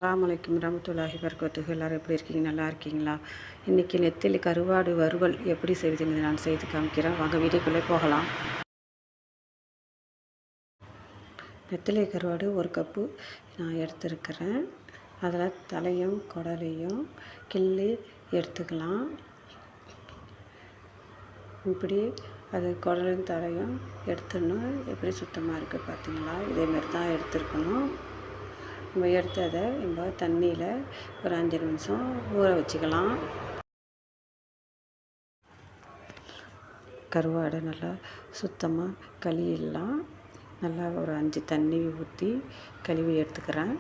அஸ்ஸலாமு ரஹ்மத்துல்லாஹி வபரகாத்துஹு. எல்லோரும் எப்படி இருக்கீங்க? நல்லா இருக்கீங்களா? இன்றைக்கி நெத்திலி கருவாடு வறுவல் எப்படி செய்யுதுங்க நான் செய்து காமிக்கிறேன். வாங்க வீடியோக்குள்ளே போகலாம். நெத்திலி கருவாடு 1 கப்பு நான் எடுத்துருக்கிறேன். அதில் தலையும் குடலையும் கிள்ளி எடுத்துக்கலாம். இப்படி அது குடலையும் தலையும் எடுத்துடணும். எப்படி சுத்தமாக இருக்குது பார்த்தீங்களா? இதேமாரி தான் எடுத்துருக்கணும். நம்ம எடுத்ததை நம்ம தண்ணியில் ஒரு 5 நிமிஷம் ஊற வச்சுக்கலாம். கருவாடை நல்லா சுத்தமாக கழுவிடலாம். நல்லா ஒரு 5 தண்ணி ஊற்றி கழுவி எடுத்துக்கிறேன்.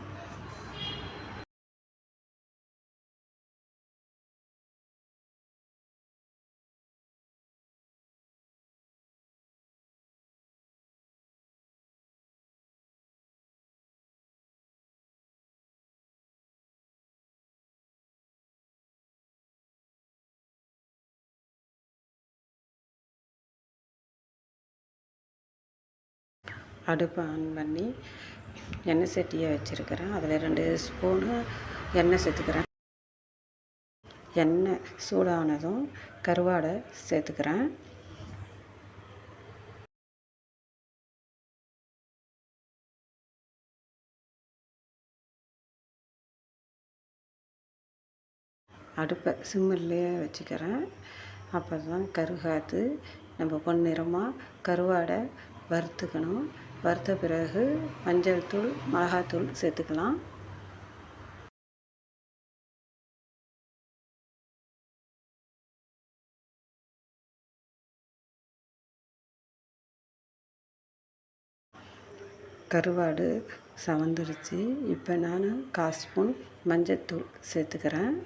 அடுப்பை ஆன் பண்ணி எண்ணெய் சட்டியை வச்சுருக்கிறேன். அதில் 2 ஸ்பூனு எண்ணெய் சேர்த்துக்கிறேன். எண்ணெய் சூடானதும் கருவாடை சேர்த்துக்கிறேன். அடுப்பை சிம்மிலேயே வச்சுக்கிறேன். அப்போ தான் கருகாது. நம்ம பொன்னிறமாக கருவாடை வறுத்துக்கணும். வறுத்த பிறகு மஞ்சள் தூள் மிளகாத்தூள் சேர்த்துக்கலாம். கருவாடு சவந்துருச்சு. இப்போ நான் 1/4 ஸ்பூன் மஞ்சத்தூள் சேர்த்துக்கிறேன்.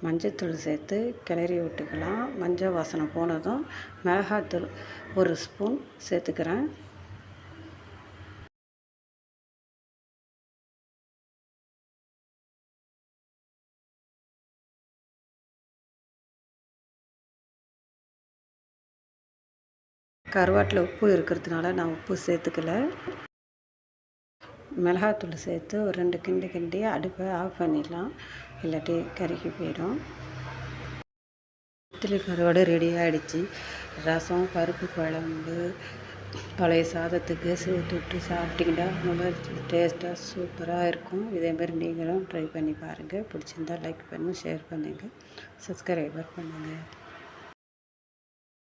மஞ்சத்தூள் சேர்த்து கிளறி விட்டுக்கலாம். மஞ்சள் வாசனை போனதும் மிளகாத்தூள் 1 ஸ்பூன் சேர்த்துக்கிறேன். கருவாட்டில் உப்பு இருக்கிறதுனால நான் உப்பு சேர்த்துக்கல. மிளகாத்தூள் சேர்த்து ஒரு 2 கிண்டு கிண்டி அடுப்பை ஆஃப் பண்ணிடலாம். இல்லாட்டி கருகி போயிடும். நெத்திலி கருவாடு ரெடி ஆகிடுச்சு. ரசம், பருப்பு குழம்பு, பழைய சாதத்துக்கு சேர்த்து விட்டு சாப்பிட்டிங்கன்னா ரொம்ப டேஸ்ட்டாக சூப்பராக இருக்கும். இதேமாதிரி நீங்களும் ட்ரை பண்ணி பாருங்கள். பிடிச்சிருந்தால் லைக் பண்ணுங்கள், ஷேர் பண்ணுங்கள், சப்ஸ்கிரைபர் பண்ணுங்கள்.